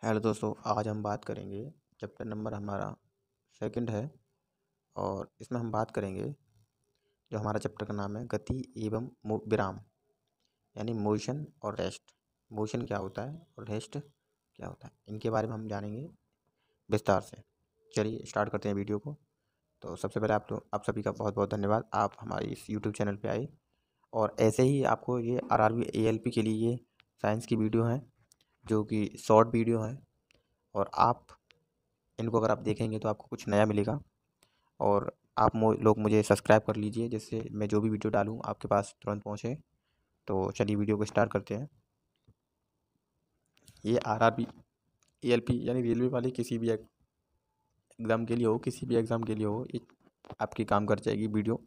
Hello दोस्तों, आज हम बात करेंगे। चैप्टर नंबर हमारा सेकंड है और इसमें हम बात करेंगे। जो हमारा चैप्टर का नाम है गति एवं विराम, यानी मोशन और रेस्ट। मोशन क्या होता है और रेस्ट क्या होता है, इनके बारे में हम जानेंगे विस्तार से। चलिए स्टार्ट करते हैं वीडियो को। तो सबसे पहले आप सभी का बहुत बहुत धन्यवाद, आप हमारे इस यूट्यूब चैनल पे आए। और ऐसे ही आपको ये आरआरबी एएलपी के लिए ये साइंस की वीडियो हैं, जो कि शॉर्ट वीडियो हैं, और आप इनको अगर आप देखेंगे तो आपको कुछ नया मिलेगा। और आप लोग मुझे सब्सक्राइब कर लीजिए, जिससे मैं जो भी वीडियो डालूँ आपके पास तुरंत पहुँचे। तो चलिए वीडियो को स्टार्ट करते हैं। ये आरआरबी एएलपी यानी रेलवे वाले किसी भी एग्ज़ाम के लिए हो, किसी भी एग्ज़ाम के लिए हो, ये आपकी काम कर जाएगी वीडियो।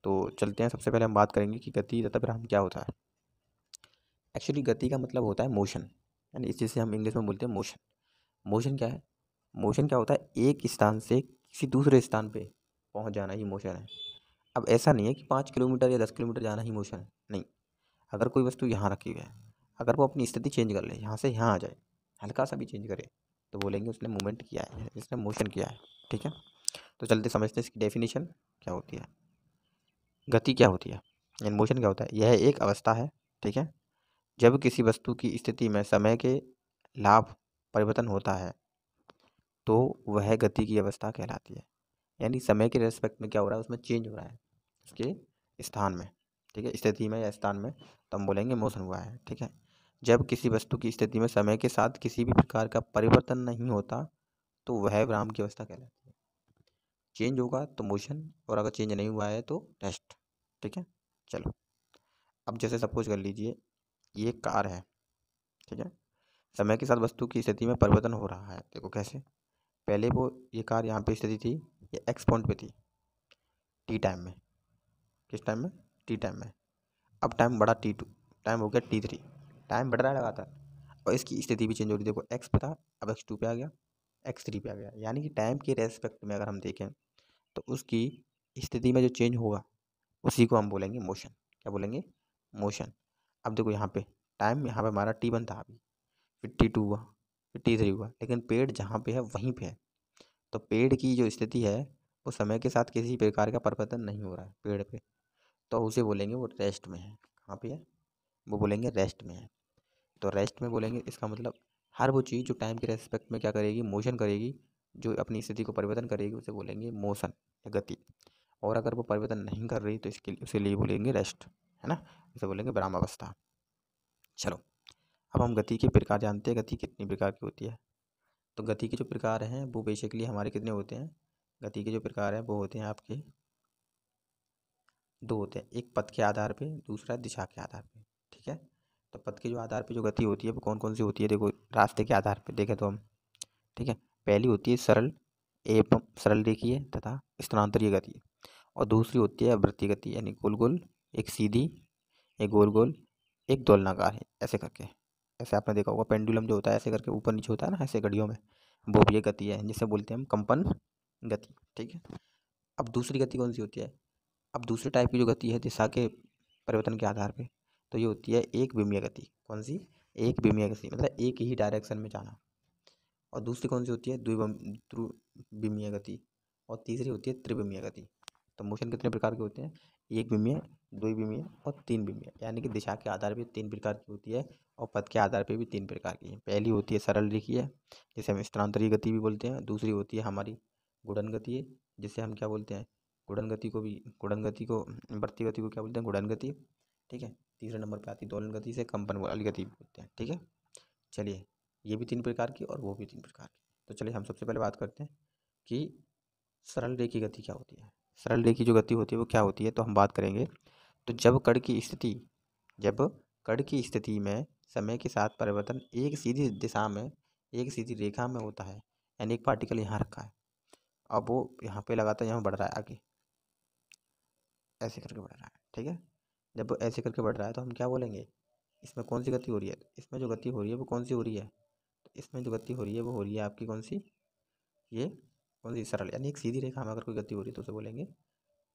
तो चलते हैं। सबसे पहले हम बात करेंगे कि गति तथा विराम क्या होता है। एक्चुअली गति का मतलब होता है मोशन, यानी इस चीज़ से हम इंग्लिश में बोलते हैं मोशन। मोशन क्या है? मोशन क्या होता है? एक स्थान से किसी दूसरे स्थान पे पहुंच जाना ही मोशन है। अब ऐसा नहीं है कि 5 किलोमीटर या 10 किलोमीटर जाना ही मोशन है, नहीं। अगर कोई वस्तु यहाँ रखी हुई है, अगर वो अपनी स्थिति चेंज कर ले, यहाँ से यहाँ आ जाए, हल्का सा भी चेंज करे, तो बोलेंगे उसने मूवमेंट किया है, इसने मोशन किया है। ठीक है, तो चलते समझते हैं इसकी डेफिनेशन क्या होती है। गति क्या होती है, यानी मोशन क्या होता है? यह एक अवस्था है, ठीक है, जब किसी वस्तु की स्थिति में समय के लाभ परिवर्तन होता है तो वह गति की अवस्था कहलाती है। यानी समय के रेस्पेक्ट में क्या हो रहा है, उसमें चेंज हो रहा है उसके स्थान में, ठीक है, स्थिति में या स्थान में, तो हम बोलेंगे मोशन हुआ है। ठीक है, जब किसी वस्तु की स्थिति में समय के साथ किसी भी प्रकार का परिवर्तन नहीं होता तो वह विराम की अवस्था कहलाती है। चेंज होगा तो मोशन, और अगर चेंज नहीं हुआ है तो रेस्ट। ठीक है, चलो अब जैसे सपोज कर लीजिए ये कार है, ठीक है, समय के साथ वस्तु की स्थिति में परिवर्तन हो रहा है। देखो कैसे, पहले वो ये कार यहाँ पे स्थिति थी, ये एक्स पॉइंट पे थी टी टाइम में। किस टाइम में? टी टाइम में। अब टाइम बढ़ा T2, टाइम हो गया T3, टाइम बढ़ रहा है लगातार, और इसकी स्थिति भी चेंज हो रही है। देखो एक्स पे था, अब X2 पे आ गया, X3 पे आ गया। यानी कि टाइम के रेस्पेक्ट में अगर हम देखें तो उसकी स्थिति में जो चेंज होगा उसी को हम बोलेंगे मोशन। क्या बोलेंगे? मोशन। अब देखो यहाँ पे टाइम, यहाँ पे हमारा T1 था, अभी फिर T2 हुआ, फिर T3 हुआ, लेकिन पेड़ जहाँ पे है वहीं पे है। तो पेड़ की जो स्थिति है वो समय के साथ किसी प्रकार का परिवर्तन नहीं हो रहा है पेड़ पे, तो उसे बोलेंगे वो रेस्ट में है। कहाँ पे है? वो बोलेंगे रेस्ट में है। तो रेस्ट में बोलेंगे, इसका मतलब हर वो चीज़ जो टाइम के रेस्पेक्ट में क्या करेगी, मोशन करेगी, जो अपनी स्थिति को परिवर्तन करेगी, उसे बोलेंगे मोशन या गति। और अगर वो परिवर्तन नहीं कर रही तो इसके लिए, उसे लिए बोलेंगे रेस्ट, है ना, इसे बोलेंगे विराम अवस्था। चलो अब हम गति के प्रकार जानते हैं, गति कितनी प्रकार की होती है। तो गति के जो प्रकार हैं वो बेसिकली हमारे कितने होते हैं? गति के जो प्रकार हैं वो होते हैं आपके दो होते हैं, एक पथ के आधार पे, दूसरा दिशा के आधार पे। ठीक है, तो पथ के जो आधार पे जो गति होती है वो कौन कौन सी होती है? देखो रास्ते के आधार पे देखें तो हम, ठीक है, पहली होती है सरल एवं सरल रेखीय तथा स्थानांतरीय गति, और दूसरी होती है आवृत्ति गति, यानी गोल गोल, एक सीधी, एक गोल गोल, एक दोलनाकार है, ऐसे करके। ऐसे आपने देखा होगा पेंडुलम जो होता है ऐसे करके ऊपर नीचे होता है ना, ऐसे घड़ियों में, वो भी एक गति है जिसे बोलते हैं हम कंपन गति। ठीक है, अब दूसरी गति कौन सी होती है? अब दूसरे टाइप की जो गति है दिशा के परिवर्तन के आधार पे, तो ये होती है एक विमीय गति। कौन सी? एक विमीय गति, मतलब एक ही डायरेक्शन में जाना। और दूसरी कौन सी होती है? द्विविमीय गति। और तीसरी होती है त्रिविमीय गति। तो मोशन कितने प्रकार के होते हैं? एक विमीय, द्विविमीय और तीन विमीय, यानी कि दिशा के आधार पे तीन प्रकार की होती है और पथ के आधार पे भी तीन प्रकार की है। पहली होती है सरल रेखीय, जिसे हम स्थानांतरीय गति भी बोलते हैं। दूसरी होती है हमारी गुणन गति, जिसे हम क्या बोलते हैं? गुणन गति को, बढ़ती गति को क्या बोलते हैं? गुणन गति। ठीक है, तीसरे नंबर पे आती है दोलन गति, से कंपन वाली गति भी बोलते हैं। ठीक है, चलिए ये भी तीन प्रकार की और वो भी तीन प्रकार की। तो चलिए हम सबसे पहले बात करते हैं कि सरल रेखी गति क्या होती है। सरल रेखी जो गति होती है वो क्या होती है, तो हम बात करेंगे। तो जब कण की स्थिति में समय के साथ परिवर्तन एक सीधी दिशा में, एक सीधी रेखा में होता है, यानी एक पार्टिकल यहाँ रखा है, अब वो यहाँ पे लगातार यहाँ बढ़ रहा है आगे, ऐसे करके बढ़ रहा है। ठीक है, जब वो ऐसे करके बढ़ रहा है तो हम क्या बोलेंगे? इसमें कौन सी गति हो रही है? इसमें जो गति हो रही है वो कौन सी हो रही है? तो इसमें जो गति हो रही है वो हो रही है आपकी कौन सी? ये कौन सी? सरल, यानी एक सीधी रेखा में अगर कोई गति हो रही है तो उसे बोलेंगे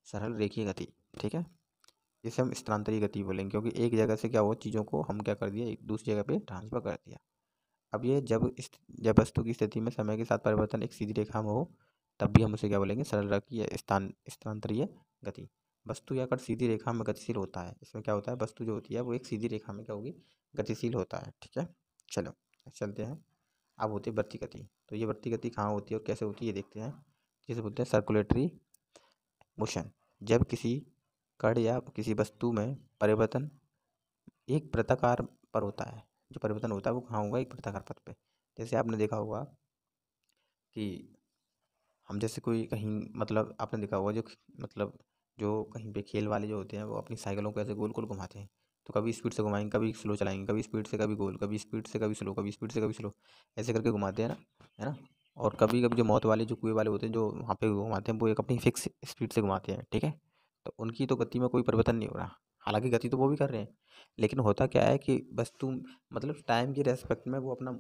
सरल रेखीय गति। ठीक है, इसे हम स्थानांतरीय गति बोलेंगे, क्योंकि एक जगह से क्या हुआ, चीज़ों को हम क्या कर दिया, एक दूसरी जगह पे ट्रांसफर कर दिया। अब ये जब वस्तु की स्थिति में समय के साथ परिवर्तन एक सीधी रेखा में हो, तब भी हम उसे क्या बोलेंगे, सरल रेखीय स्थानांतरीय गति। वस्तु या कण सीधी रेखा में गतिशील होता है। इसमें क्या होता है, वस्तु जो होती है वो एक सीधी रेखा में क्या होगी, गतिशील होता है। ठीक है, चलो चलते हैं। अब होती है वृत्तीय गति। तो ये वृत्तीय गति कहाँ होती है और कैसे होती है ये देखते हैं। जिसे बोलते हैं सर्कुलेटरी मोशन। जब किसी कण या किसी वस्तु में परिवर्तन एक वृत्ताकार पर होता है, जो परिवर्तन होता है वो कहाँ होगा, एक वृत्ताकार पथ पे। जैसे आपने देखा होगा कि हम जैसे कोई कहीं, मतलब आपने देखा होगा जो कहीं पे खेल वाले जो होते हैं वो अपनी साइकिलों को ऐसे गोल गोल घुमाते हैं। तो कभी स्पीड से घुमाएंगे, कभी स्लो चलाएंगे, कभी स्पीड से कभी गोल, कभी स्पीड से कभी स्लो, कभी स्पीड से कभी स्लो, ऐसे करके घुमाते हैं ना, है ना। और कभी कभी जो मौत वाले जो कुएं वाले होते हैं जो वहाँ पे घुमाते हैं, वो एक अपनी फिक्स स्पीड से घुमाते हैं। ठीक है, तो उनकी तो गति में कोई परिवर्तन नहीं हो रहा, हालांकि गति तो वो भी कर रहे हैं, लेकिन होता क्या है कि वस्तु मतलब टाइम के रेस्पेक्ट में वो अपना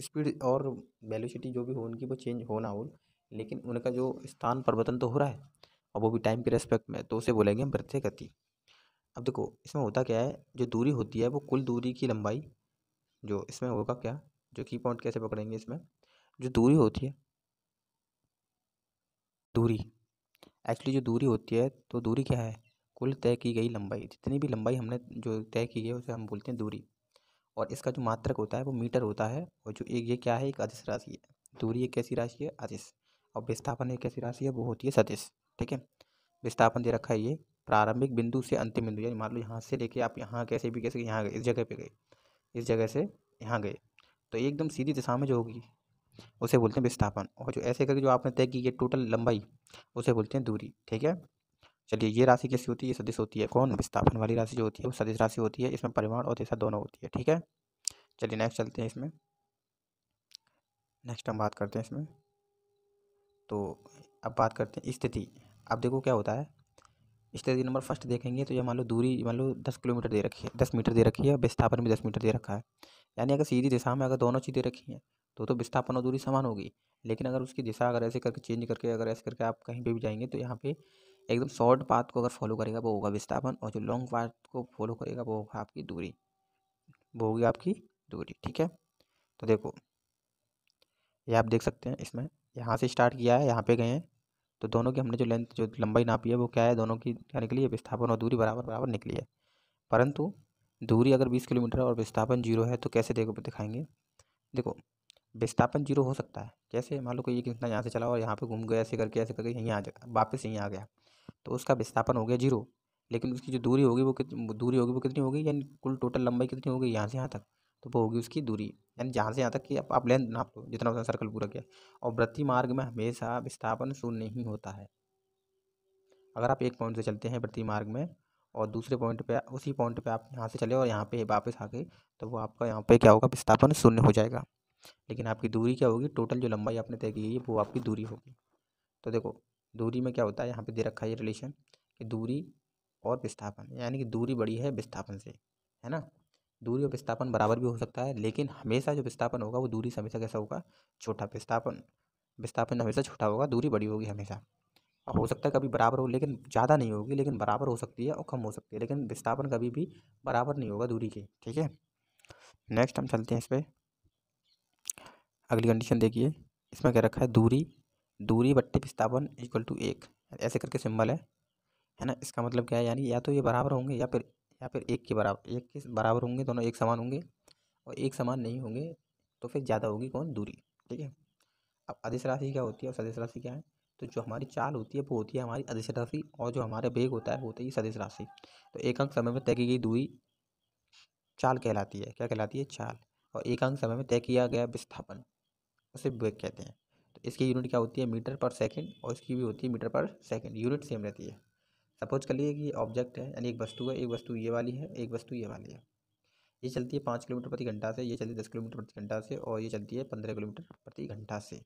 स्पीड और वेलोसिटी जो भी हो उनकी वो चेंज हो ना हो, लेकिन उनका जो स्थान परिवर्तन तो हो रहा है, और वो भी टाइम के रेस्पेक्ट में, तो उसे बोलेंगे हम वृत्तीय गति। अब देखो इसमें होता क्या है, जो दूरी होती है वो कुल दूरी की लंबाई, जो इसमें होगा क्या, जो की पॉइंट कैसे पकड़ेंगे इसमें, जो दूरी होती है, दूरी एक्चुअली जो दूरी होती है, तो दूरी क्या है, कुल तय की गई लंबाई, जितनी भी लंबाई हमने जो तय की है उसे हम बोलते हैं दूरी। और इसका जो मात्रक होता है वो मीटर होता है, और जो एक ये क्या है, एक अदिश राशि है। दूरी एक कैसी राशि है, अदिश। और विस्थापन एक कैसी राशि है, वो होती है सदिश। ठीक है, विस्थापन दे रखा है ये प्रारंभिक बिंदु से अंतिम बिंदु, यानी मान लो यहाँ से लेके आप यहाँ कैसे यहाँ गए, इस जगह पे गए, इस जगह से यहाँ गए, तो एकदम सीधी दिशा में जो होगी उसे बोलते हैं विस्थापन। और जो ऐसे करके जो आपने तय की है टोटल लंबाई, उसे बोलते हैं दूरी। ठीक है, चलिए ये राशि कैसी होती है, ये सदिश होती है। कौन, विस्थापन वाली राशि जो होती है वो सदिश राशि होती है। इसमें परिमाण और दिशा दोनों होती है। ठीक है, चलिए नेक्स्ट चलते हैं। इसमें नेक्स्ट हम बात करते हैं इसमें, तो अब बात करते हैं स्थिति। अब देखो क्या होता है, स्थिति नंबर फर्स्ट देखेंगे तो ये मान लो दूरी, मान लो 10 किलोमीटर दे रखी है, 10 मीटर दे रखी है, विस्थापन भी 10 मीटर दे रखा है। यानी अगर सीधी दिशा में अगर दोनों चीज़ें रखी हैं तो विस्थापन और दूरी समान होगी। लेकिन अगर उसकी दिशा अगर ऐसे करके चेंज करके, अगर ऐसे करके आप कहीं पे भी जाएंगे, तो यहाँ पे एकदम शॉर्ट पाथ को अगर फॉलो करेगा वो होगा विस्थापन, और जो लॉन्ग पाथ को फॉलो करेगा वो होगा आपकी दूरी, वो होगी आपकी दूरी। ठीक है, तो देखो ये आप देख सकते हैं इसमें, यहाँ से स्टार्ट किया है, यहाँ पे गए हैं, तो दोनों की हमने जो लेंथ, जो लंबाई नापी है वो क्या है, दोनों की क्या निकली है, विस्थापन और दूरी बराबर बराबर निकली है। परंतु दूरी अगर 20 किलोमीटर और विस्थापन 0 है तो कैसे देखो दिखाएंगे। देखो विस्थापन 0 हो सकता है कैसे, मान लो कोई एक इंसान यहाँ से चला और यहाँ पे घूम गया, ऐसे करके यहीं आ जाएगा, वापस यहीं आ गया, तो उसका विस्थापन हो गया 0। लेकिन उसकी जो दूरी होगी वो कितनी होगी, यानी कुल टोटल लंबाई कितनी होगी यहाँ से यहाँ तक, तो वो होगी उसकी दूरी। यानी जहाँ से यहाँ तक की आप लेंथ नाप लो, जितना उसने सर्कल पूरा किया। और वृत्तीय मार्ग में हमेशा विस्थापन शून्य नहीं होता है। अगर आप एक पॉइंट से चलते हैं वृत्तीय मार्ग में, और दूसरे पॉइंट पे, उसी पॉइंट पे आप यहाँ से चले और यहाँ पे वापस आ गए, तो वो आपका यहाँ पे क्या होगा, विस्थापन शून्य हो जाएगा। लेकिन आपकी दूरी क्या होगी, टोटल जो लंबाई आपने तय की है वो आपकी दूरी होगी। तो देखो दूरी में क्या होता है, यहाँ पे दे रखा है ये रिलेशन कि दूरी और विस्थापन, यानी कि दूरी बड़ी है विस्थापन से, है ना। दूरी और विस्थापन बराबर भी हो सकता है, लेकिन हमेशा जो विस्थापन होगा वो दूरी से हमेशा कैसा होगा, छोटा। विस्थापन विस्थापन हमेशा छोटा होगा, दूरी बड़ी होगी हमेशा। और हो सकता है कभी बराबर हो, लेकिन ज़्यादा नहीं होगी, लेकिन बराबर हो सकती है और कम हो सकती है, लेकिन विस्थापन कभी भी बराबर नहीं होगा दूरी के। ठीक है, नेक्स्ट हम चलते हैं इस पर। अगली कंडीशन देखिए, इसमें क्या रखा है, दूरी दूरी बट्टे विस्थापन इक्वल टू 1, ऐसे करके सिंबल है ना। इसका मतलब क्या है, यानी या तो ये बराबर होंगे या फिर एक के बराबर होंगे, दोनों एक समान होंगे। और एक समान नहीं होंगे तो फिर ज़्यादा होगी कौन, दूरी। ठीक है, अब अदिश राशि क्या होती है और सदिश राशि क्या है, तो जो हमारी चाल होती है वो होती है हमारी अदिश राशि, और जो हमारा वेग होता है वो होती है सदिश राशि। तो एक अंक समय में तय की गई दूरी चाल कहलाती है, क्या कहलाती है, चाल। और एक अंक समय में तय किया गया विस्थापन उसे वेग कहते हैं। तो इसकी यूनिट क्या होती है, मीटर पर सेकंड, और इसकी भी होती है मीटर पर सेकंड, यूनिट सेम रहती है। सपोज कर लिए कि ऑब्जेक्ट है, यानी एक वस्तु है, एक वस्तु ये वाली है, एक वस्तु ये वाली है। ये चलती है 5 किलोमीटर प्रति घंटा से, ये चलती है 10 किलोमीटर प्रति घंटा से, और ये चलती है 15 किलोमीटर प्रति घंटा से।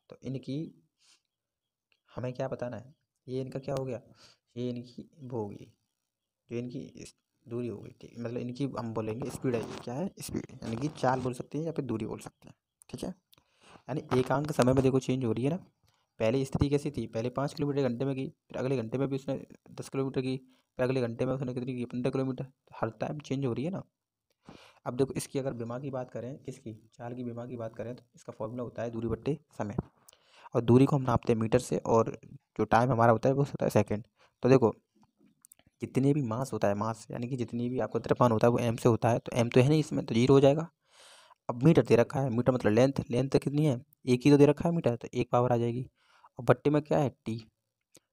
तो इनकी हमें क्या बताना है, ये इनका क्या हो गया, ये इनकी वो होगी, जो इनकी दूरी होगी। ठीक, मतलब इनकी हम बोलेंगे स्पीड है, ये क्या है, स्पीड, यानी कि चाल बोल सकते हैं या फिर दूरी बोल सकते हैं। ठीक है, यानी एकांक समय में देखो चेंज हो रही है ना। पहले स्थिति कैसी थी, पहले 5 किलोमीटर घंटे में की, फिर अगले घंटे में भी उसने 10 किलोमीटर की, फिर अगले घंटे में उसने कितनी की, 15 किलोमीटर। तो हर टाइम चेंज हो रही है ना। अब देखो इसकी अगर विमा की बात करें, किसकी, चाल की विमा की बात करें, तो इसका फॉर्मूला होता है दूरी बट्टे समय, और दूरी को हम नापते हैं मीटर से, और जो टाइम हमारा होता है वो होता है सेकंड। तो देखो जितने भी मास होता है, मास यानी कि जितनी भी आपका द्रव्यमान होता है वो एम से होता है, तो एम तो है नहीं इसमें, तो जीरो हो जाएगा। अब मीटर दे रखा है, मीटर मतलब लेंथ, लेंथ कितनी है, एक ही तो दे रखा है मीटर, तो एक पावर आ जाएगी। और बट्टे में क्या है, टी,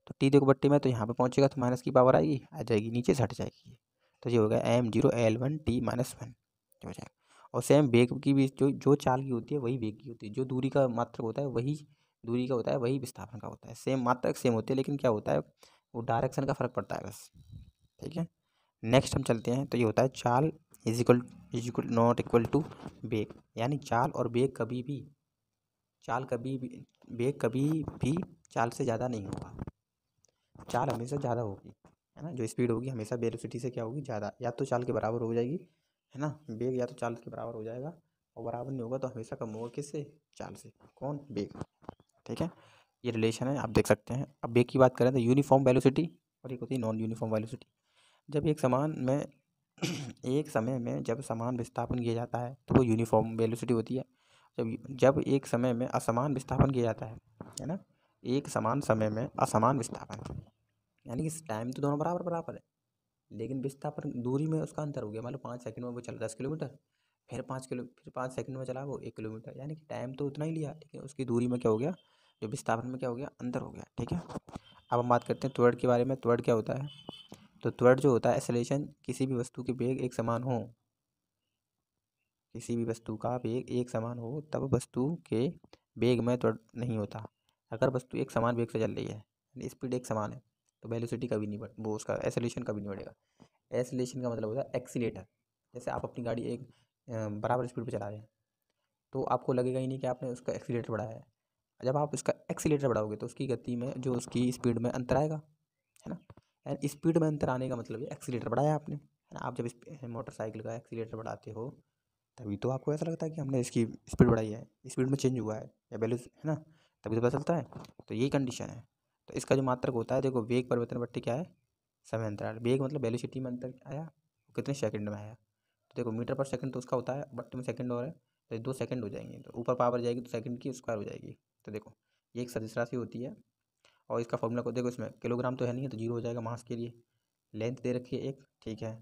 तो टी देखो बट्टे में, तो यहाँ पे पहुँचेगा तो माइनस की पावर आएगी, आ जाएगी, नीचे से हट जाएगी, तो ये हो गया M zero L one T minus one हो जाएगा। और सेम वेग की भी जो जो चाल की होती है वही वेग की होती है, जो दूरी का मात्रक होता है वही दूरी का होता है, वही विस्थापन का होता है, सेम मात्रक सेम होते हैं, लेकिन क्या होता है वो डायरेक्शन का फ़र्क पड़ता है बस। ठीक है, नेक्स्ट हम चलते हैं, तो ये होता है चाल is equal not equal to वेग, यानी चाल और वेग कभी भी, चाल कभी भी, वेग कभी भी चाल से ज़्यादा नहीं होगा, चाल हमेशा ज़्यादा होगी, है ना, जो स्पीड होगी हमेशा वेलोसिटी से क्या होगी, ज़्यादा, या तो चाल के बराबर हो जाएगी, है ना, वेग या तो चाल के बराबर हो जाएगा, और बराबर नहीं होगा तो हमेशा कम होगा, किससे, चाल से, कौन, वेग। ठीक है, ये रिलेशन है, आप देख सकते हैं। अब वेग की बात करें तो यूनिफॉर्म वेलोसिटी और एक होती है नॉन यूनिफॉर्म वेलोसिटी। जब एक समान में एक समय में जब समान विस्थापन किया जाता है तो वो यूनिफॉर्म वेलोसिटी होती है। जब जब एक समय में असमान विस्थापन किया जाता है ना, एक समान समय में असमान विस्थापन, यानी कि टाइम तो दोनों बराबर बराबर है, लेकिन विस्थापन दूरी में उसका अंतर हो गया, मान लो 5 सेकंड में वो चला 10 किलोमीटर, फिर 5 सेकंड में चला वो 1 किलोमीटर, यानी कि टाइम तो उतना ही लिया, लेकिन उसकी दूरी में क्या हो गया, जो विस्थापन में क्या हो गया, अंतर हो गया। ठीक है, अब हम बात करते हैं त्वरण के बारे में। त्वरण क्या होता है, तो त्वरण जो होता है एक्सेलरेशन, किसी भी वस्तु के वेग एक समान हो, किसी भी वस्तु का वेग एक समान हो तब वस्तु के वेग में त्वरण नहीं होता। अगर वस्तु एक समान वेग से चल रही है, यानी स्पीड एक समान है, तो वेलोसिटी कभी नहीं बढ़, वो उसका एक्सेलरेशन कभी नहीं बढ़ेगा। एक्सेलरेशन का मतलब होता है एक्सीलेटर। जैसे आप अपनी गाड़ी एक बराबर स्पीड पे चला रहे हैं, तो आपको लगेगा ही नहीं कि आपने उसका एक्सीलेटर बढ़ाया है। जब आप उसका एक्सीलेटर बढ़ाओगे तो उसकी गति में, जो उसकी स्पीड में अंतर आएगा, है ना, यानी स्पीड में अंतर आने का मतलब है एक्सीलेटर बढ़ाया आपने, है ना। आप जब मोटरसाइकिल का एक्सीलेटर बढ़ाते हो तभी तो आपको ऐसा लगता है कि हमने इसकी स्पीड बढ़ाई है, स्पीड में चेंज हुआ है या वैल्यू, है ना, तभी तो पता चलता है। तो यही कंडीशन है। तो इसका जो मात्रक होता है, देखो वेग परिवर्तन बट्टे क्या है, समय अंतराल, वेग मतलब वेलोसिटी में अंतर आया, कितने सेकंड में आया, तो देखो मीटर पर सेकंड तो उसका होता है, बट्टे में सेकंड और है, तो ये 2 सेकंड हो जाएंगे, तो ऊपर पावर जाएगी तो सेकंड की स्क्वायर हो जाएगी। तो देखो ये एक सदिश राशि होती है, और इसका फॉर्मूला को देखो, इसमें किलोग्राम तो है नहीं है, तो जीरो हो जाएगा मास के लिए। लेंथ दे रखी है एक, ठीक है,